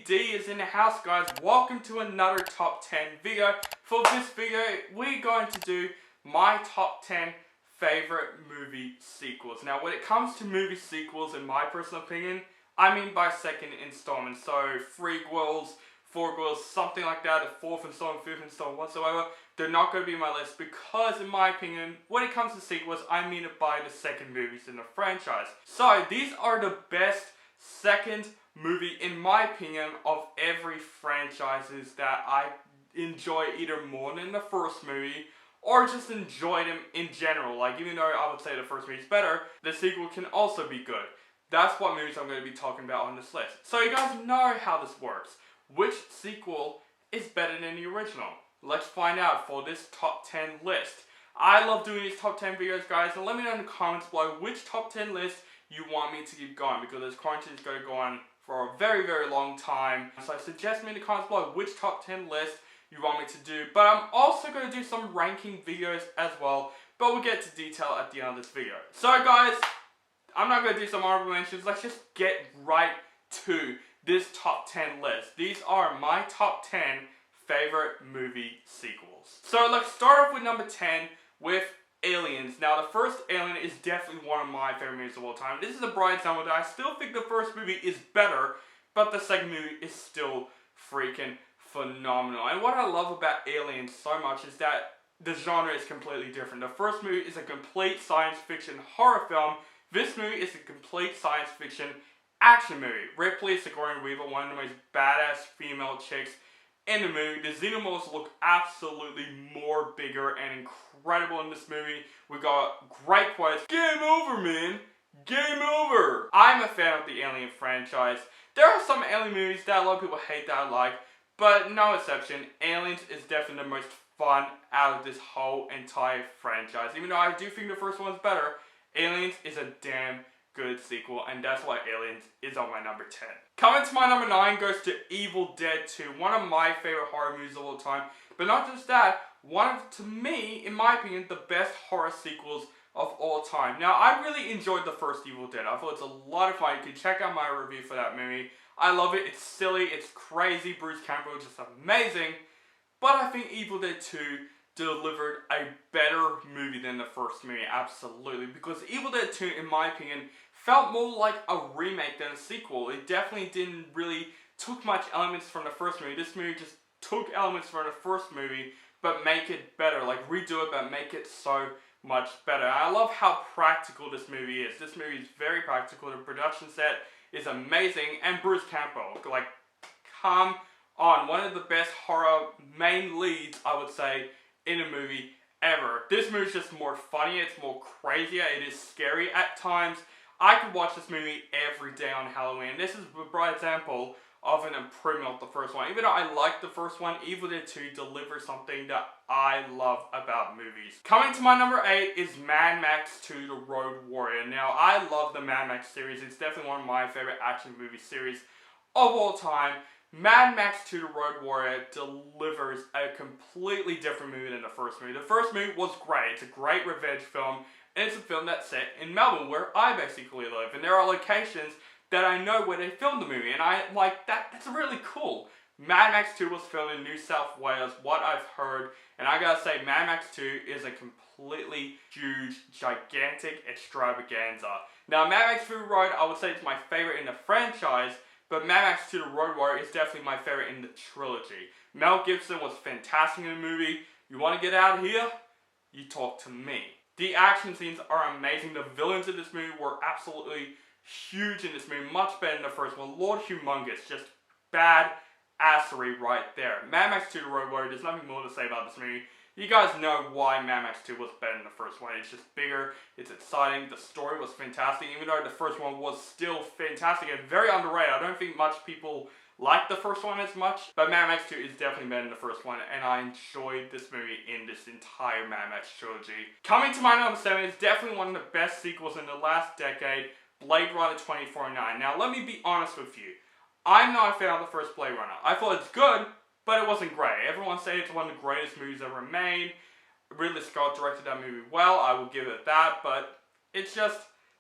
D is in the house, guys. Welcome to another top 10 video. For this video, we're going to do my top 10 favorite movie sequels. Now, when it comes to movie sequels, in my personal opinion, I mean by second installment. So, prequels, forequels, something like that, the fourth installment, fifth installment, whatsoever, they're not going to be on my list because, in my opinion, when it comes to sequels, I mean it by the second movies in the franchise. So, these are the best second movie, in my opinion, of every franchises that I enjoy either more than the first movie or just enjoy them in general. Like, even though I would say the first movie is better, the sequel can also be good. That's what movies I'm going to be talking about on this list. So you guys know how this works. Which sequel is better than the original? Let's find out for this top 10 list. I love doing these top 10 videos, guys, and let me know in the comments below which top 10 list you want me to keep going, because this quarantine is going to go on for a very, very long time. So suggest me in the comments below which top 10 list you want me to do. But I'm also going to do some ranking videos as well, but we'll get to detail at the end of this video. So guys, I'm not going to do some honorable mentions. Let's just get right to this top 10 list. These are my top 10 favorite movie sequels. So let's start off with number 10 with Aliens. Now, the first Alien is definitely one of my favorite movies of all time. This is a bright example that I still think the first movie is better, but the second movie is still freaking phenomenal. And what I love about Aliens so much is that the genre is completely different. The first movie is a complete science fiction horror film. This movie is a complete science fiction action movie. Ripley, Sigourney Weaver, one of the most badass female chicks in the movie. The xenomorphs look absolutely more bigger and incredible in this movie. We got great quotes. Game over, man. Game over. I'm a fan of the Alien franchise. There are some Alien movies that a lot of people hate that I like, but no exception. Aliens is definitely the most fun out of this whole entire franchise. Even though I do think the first one's better, Aliens is a damn good sequel, and that's why Aliens is on my number 10. Coming to my number 9 goes to Evil Dead 2, one of my favorite horror movies of all time. But not just that, one of, to me, in my opinion, the best horror sequels of all time. Now, I really enjoyed the first Evil Dead. I thought it's a lot of fun. You can check out my review for that movie. I love it. It's silly. It's crazy. Bruce Campbell is just amazing. But I think Evil Dead 2 delivered a better movie than the first movie, absolutely. Because Evil Dead 2, in my opinion, felt more like a remake than a sequel. It definitely didn't really took much elements from the first movie. This movie just took elements from the first movie, but make it better. Like, redo it, but make it so much better. I love how practical this movie is. This movie is very practical. The production set is amazing. And Bruce Campbell, like, come on. One of the best horror main leads, I would say, in a movie ever. This movie is just more funny, it's more crazier, it is scary at times. I could watch this movie every day on Halloween. This is a bright example of an improvement of the first one. Even though I like the first one, Evil Dead 2 delivers something that I love about movies. Coming to my number 8 is Mad Max 2 The Road Warrior. Now, I love the Mad Max series. It's definitely one of my favorite action movie series of all time. Mad Max 2 The Road Warrior delivers a completely different movie than the first movie. The first movie was great. It's a great revenge film, and it's a film that's set in Melbourne, where I basically live. And there are locations that I know where they filmed the movie, and I like that. That's really cool. Mad Max 2 was filmed in New South Wales, what I've heard, and I gotta say, Mad Max 2 is a completely huge, gigantic extravaganza. Now, Mad Max Fury Road, I would say it's my favorite in the franchise, but Mad Max 2 The Road Warrior is definitely my favorite in the trilogy. Mel Gibson was fantastic in the movie. You want to get out of here? You talk to me. The action scenes are amazing. The villains in this movie were absolutely huge in this movie. Much better than the first one. Lord Humongous. Just bad assery right there. Mad Max 2 The Road Warrior, there's nothing more to say about this movie. You guys know why Mad Max 2 was better than the first one. It's just bigger, it's exciting, the story was fantastic, even though the first one was still fantastic and very underrated. I don't think much people like the first one as much, but Mad Max 2 is definitely better than the first one, and I enjoyed this movie in this entire Mad Max trilogy. Coming to my number 7 is definitely one of the best sequels in the last decade, Blade Runner 2049. Now, let me be honest with you. I'm not a fan of the first Blade Runner. I thought it's good, but it wasn't great. Everyone says it's one of the greatest movies ever made. Ridley Scott directed that movie well, I will give it that, but it's just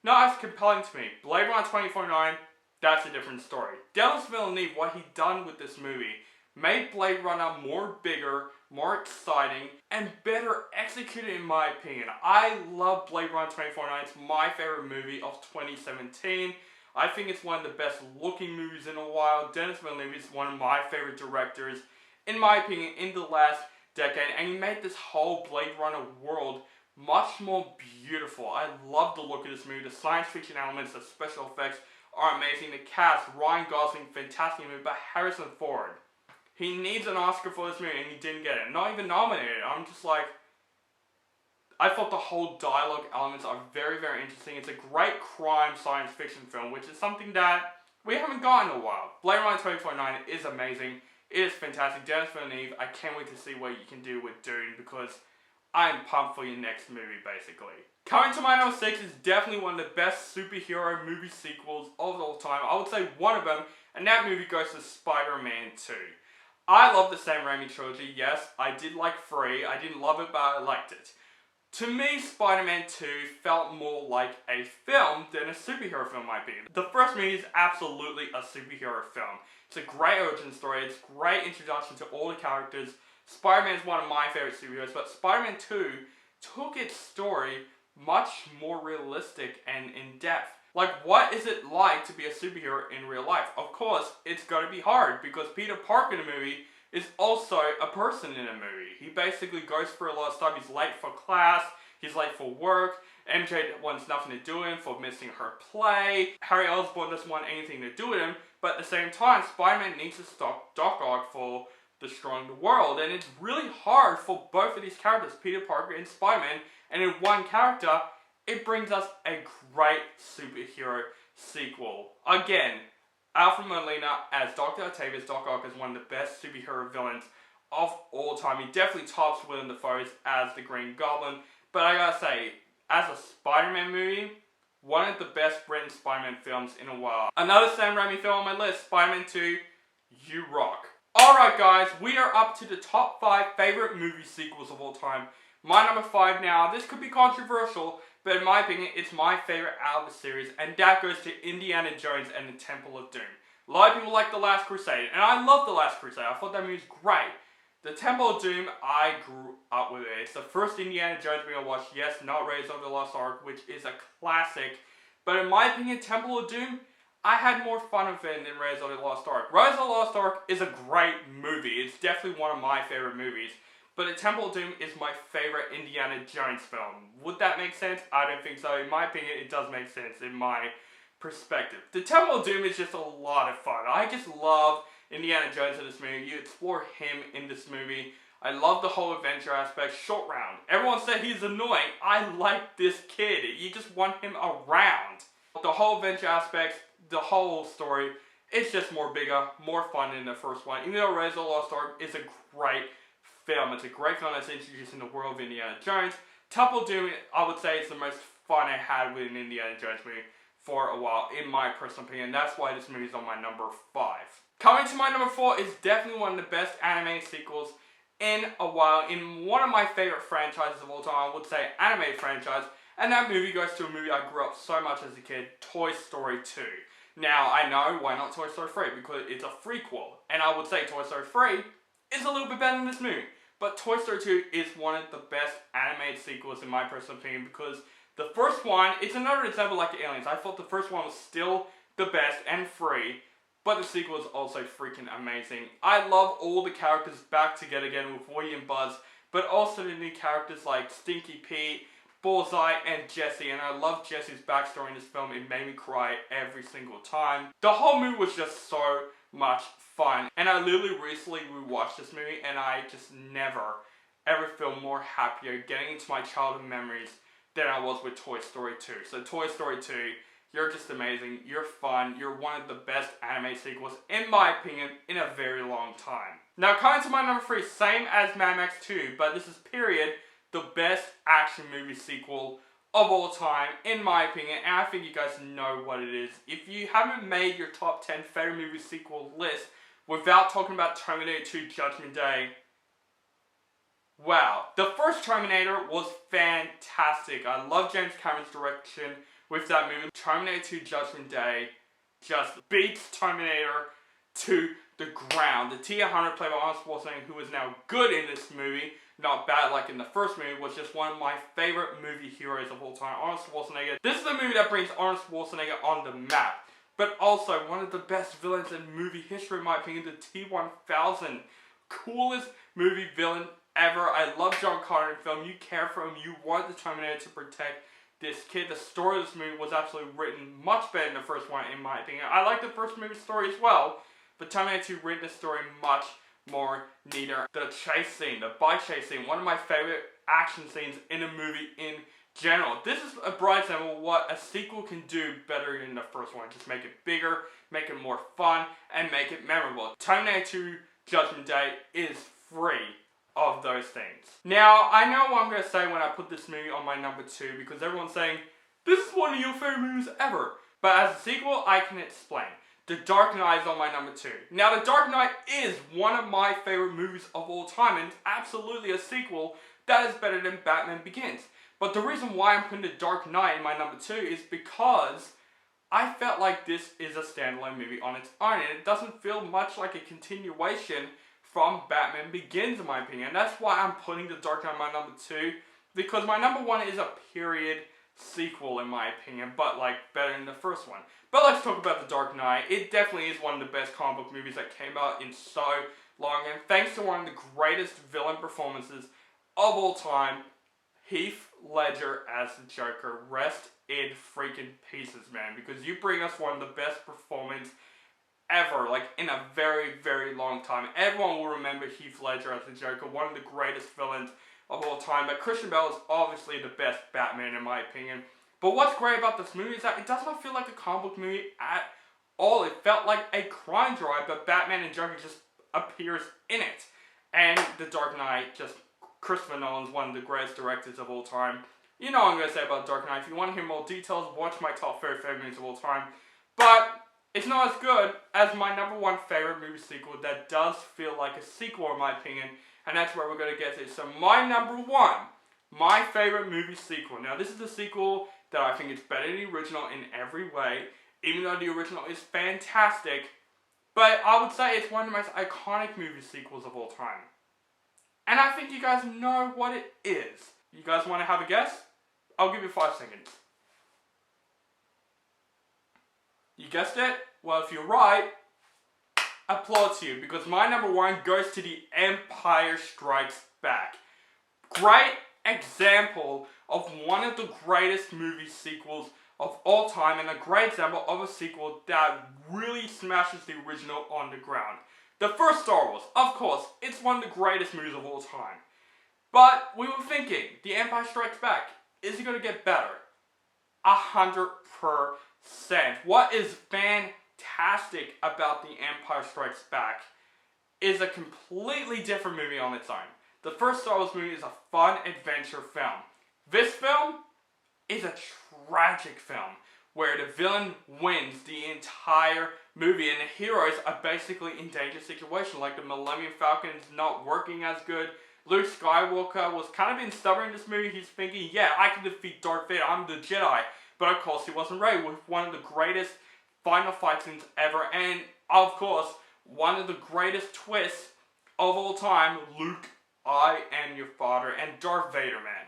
not as compelling to me. Blade Runner 2049, that's a different story. Denis Villeneuve, what he done with this movie, made Blade Runner more bigger, more exciting, and better executed in my opinion. I love Blade Runner 2049. It's my favorite movie of 2017. I think it's one of the best looking movies in a while. Denis Villeneuve is one of my favorite directors, in my opinion, in the last decade. And he made this whole Blade Runner world much more beautiful. I love the look of this movie. The science fiction elements, the special effects are amazing. The cast, Ryan Gosling, fantastic movie, but Harrison Ford, he needs an Oscar for this movie and he didn't get it. Not even nominated. I'm just like, I thought the whole dialogue elements are very, very interesting. It's a great crime science fiction film, which is something that we haven't gotten in a while. Blade Runner 2049 is amazing. It is fantastic. Denis Villeneuve, I can't wait to see what you can do with Dune, because I'm pumped for your next movie, basically. Coming to my number 6 is definitely one of the best superhero movie sequels of all time. I would say one of them, and that movie goes to SpiderMan 2. I love the Sam Raimi trilogy. Yes, I did like 3. I didn't love it, but I liked it. To me, Spider-Man 2 felt more like a film than a superhero film might be. The first movie is absolutely a superhero film. It's a great origin story. It's a great introduction to all the characters. Spider-Man is one of my favorite superheroes, but Spider-Man 2 took its story much more realistic and in-depth. Like, what is it like to be a superhero in real life? Of course, it's going to be hard, because Peter Parker in the movie is also a person in a movie. He basically goes through a lot of stuff. He's late for class, he's late for work, MJ wants nothing to do with him for missing her play, Harry Osborn doesn't want anything to do with him, but at the same time, Spider-Man needs to stop Doc Ock for destroying the world, and it's really hard for both of these characters, Peter Parker and Spider-Man, and in one character, it brings us a great superhero sequel. Again, Alfred Molina as Dr. Octavius Doc Ock is one of the best superhero villains of all time. He definitely tops Willem Dafoe as the Green Goblin, but I gotta say, as a Spider-Man movie, one of the best written Spider-Man films in a while. Another Sam Raimi film on my list, Spider-Man 2, You Rock. Alright guys, we are up to the top 5 favorite movie sequels of all time. My number 5 now, this could be controversial, but in my opinion, it's my favorite out of the series, and that goes to Indiana Jones and the Temple of Doom. A lot of people like The Last Crusade, and I love The Last Crusade. I thought that movie was great. The Temple of Doom, I grew up with it. It's the first Indiana Jones movie I watched. Yes, not Raiders of the Lost Ark, which is a classic. But in my opinion, Temple of Doom, I had more fun with it than Raiders of the Lost Ark. Raiders of the Lost Ark is a great movie. It's definitely one of my favorite movies. But The Temple of Doom is my favorite Indiana Jones film. Would that make sense? I don't think so. In my opinion, it does make sense in my perspective. The Temple of Doom is just a lot of fun. I just love Indiana Jones in this movie. You explore him in this movie. I love the whole adventure aspect. Short round. Everyone said he's annoying. I like this kid. You just want him around. The whole adventure aspects, the whole story, it's just more bigger, more fun than the first one. Even though Raiders of the Lost Ark is a great film. It's a great film that's introducing the world of Indiana Jones. Temple of Doom, I would say, is the most fun I had with an Indiana Jones movie for a while, in my personal opinion. That's why this movie is on my number 5. Coming to my number 4 is definitely one of the best animated sequels in a while. In one of my favorite franchises of all time, I would say animated franchise, and that movie goes to a movie I grew up so much as a kid, Toy Story 2. Now, I know, why not Toy Story 3? Because it's a prequel, and I would say Toy Story 3 is a little bit better than this movie. But Toy Story 2 is one of the best animated sequels in my personal opinion, because the first one, it's another example like Aliens. I thought the first one was still the best and free, but the sequel is also freaking amazing. I love all the characters back together again with Woody and Buzz, but also the new characters like Stinky Pete, Bullseye, and Jessie, and I love Jessie's backstory in this film. It made me cry every single time. The whole movie was just so much fun, and I literally recently rewatched this movie, and I just never ever feel more happier getting into my childhood memories than I was with Toy Story 2. So Toy Story 2, you're just amazing, you're fun, you're one of the best anime sequels, in my opinion, in a very long time. Now coming to my number 3, same as Mad Max 2, but this is period, the best action movie sequel of all time, in my opinion, and I think you guys know what it is. If you haven't made your top 10 favorite movie sequel list without talking about Terminator 2 Judgment Day, wow. The first Terminator was fantastic. I love James Cameron's direction with that movie. Terminator 2 Judgment Day just beats Terminator to the ground. The T-800 played by Arnold Schwarzenegger, who is now good in this movie, not bad like in the first movie, was just one of my favorite movie heroes of all time, Arnold Schwarzenegger. This is the movie that brings Arnold Schwarzenegger on the map, but also one of the best villains in movie history in my opinion, the T-1000. Coolest movie villain ever. I love John Connor in film. You care for him. You want the Terminator to protect this kid. The story of this movie was absolutely written much better than the first one in my opinion. I like the first movie story as well, but Terminator 2 written the story much more neater. The chase scene, the bike chase scene, one of my favorite action scenes in a movie in general. This is a bright example of what a sequel can do better than the first one. Just make it bigger, make it more fun, and make it memorable. Terminator 2 Judgment Day is free of those things. Now, I know what I'm going to say when I put this movie on my number 2, because everyone's saying, this is one of your favorite movies ever. But as a sequel, I can explain. The Dark Knight is on my number 2. Now, The Dark Knight is one of my favorite movies of all time, and it's absolutely a sequel that is better than Batman Begins. But the reason why I'm putting The Dark Knight in my number 2 is because I felt like this is a standalone movie on its own, and it doesn't feel much like a continuation from Batman Begins, in my opinion. And that's why I'm putting The Dark Knight in my number 2, because my number 1 is a period sequel, in my opinion, but like better than the first one. But let's talk about The Dark Knight. It definitely is one of the best comic book movies that came out in so long, and thanks to one of the greatest villain performances of all time, Heath Ledger as the Joker. Rest in freaking pieces, man, because you bring us one of the best performances ever, like in a very, very long time. Everyone will remember Heath Ledger as the Joker, one of the greatest villains of all time. But Christian Bale is obviously the best Batman in my opinion. But what's great about this movie is that it does not feel like a comic book movie at all. It felt like a crime drama, but Batman and Joker just appears in it. And The Dark Knight, just Christopher Nolan's one of the greatest directors of all time. You know what I'm going to say about Dark Knight. If you want to hear more details, watch my top 5 favorite movies of all time. But it's not as good as my number 1 favorite movie sequel that does feel like a sequel in my opinion. And that's where we're going to get to. So my number 1, my favorite movie sequel. Now this is a sequel that I think is better than the original in every way. Even though the original is fantastic. But I would say it's one of the most iconic movie sequels of all time. And I think you guys know what it is. You guys want to have a guess? I'll give you 5 seconds. You guessed it? Well, if you're right, applaud to you, because my number 1 goes to The Empire Strikes Back. Great example of one of the greatest movie sequels of all time, and a great example of a sequel that really smashes the original on the ground. The first Star Wars, of course, it's one of the greatest movies of all time. But we were thinking, The Empire Strikes Back, is it going to get better? 100%. What is fantastic about The Empire Strikes Back is a completely different movie on its own. The first Star Wars movie is a fun adventure film. This film is a tragic film where the villain wins the entire movie and the heroes are basically in dangerous situations, like the Millennium Falcon is not working as good. Luke Skywalker was kind of being stubborn in this movie. He's thinking, yeah, I can defeat Darth Vader, I'm the Jedi. But of course he wasn't ready with one of the greatest final fight scenes ever. And of course, one of the greatest twists of all time, Luke, I am your father, and Darth Vader, man.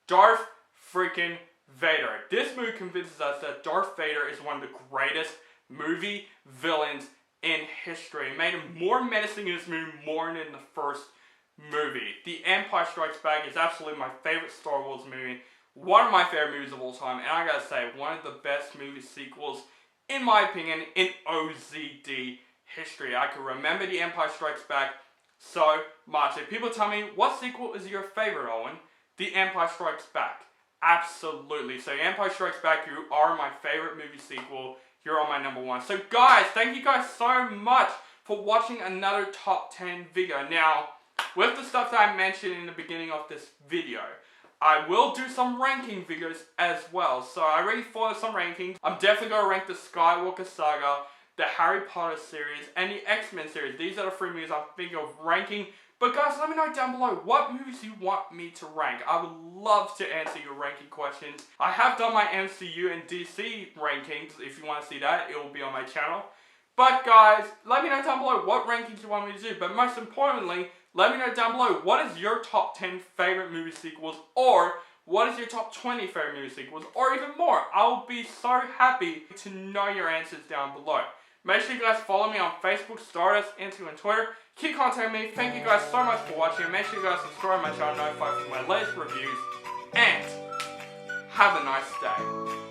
Darth freaking Vader. This movie convinces us that Darth Vader is one of the greatest movie villains in history. It made him more menacing in this movie more than in the first movie. The Empire Strikes Back is absolutely my favorite Star Wars movie. One of my favorite movies of all time. And I gotta say, one of the best movie sequels, in my opinion, in OZD history. I can remember The Empire Strikes Back so much. If people tell me, what sequel is your favorite, Owen? The Empire Strikes Back. Absolutely. So The Empire Strikes Back, you are my favorite movie sequel. You're on my number 1. So guys, thank you guys so much for watching another top 10 video. Now, with the stuff that I mentioned in the beginning of this video, I will do some ranking videos as well. So I already thought of some rankings. I'm definitely going to rank the Skywalker Saga, the Harry Potter series, and the X-Men series. These are the 3 movies I'm thinking of ranking. But guys, let me know down below what movies you want me to rank. I would love to answer your ranking questions. I have done my MCU and DC rankings. If you want to see that, it will be on my channel. But guys, let me know down below what rankings you want me to do. But most importantly, let me know down below what is your top 10 favorite movie sequels, or what is your top 20 favorite movie sequels, or even more. I'll be so happy to know your answers down below. Make sure you guys follow me on Facebook, Stardust, Instagram, and Twitter. Keep contacting me. Thank you guys so much for watching. Make sure you guys subscribe to my channel, notified for my latest reviews, and have a nice day.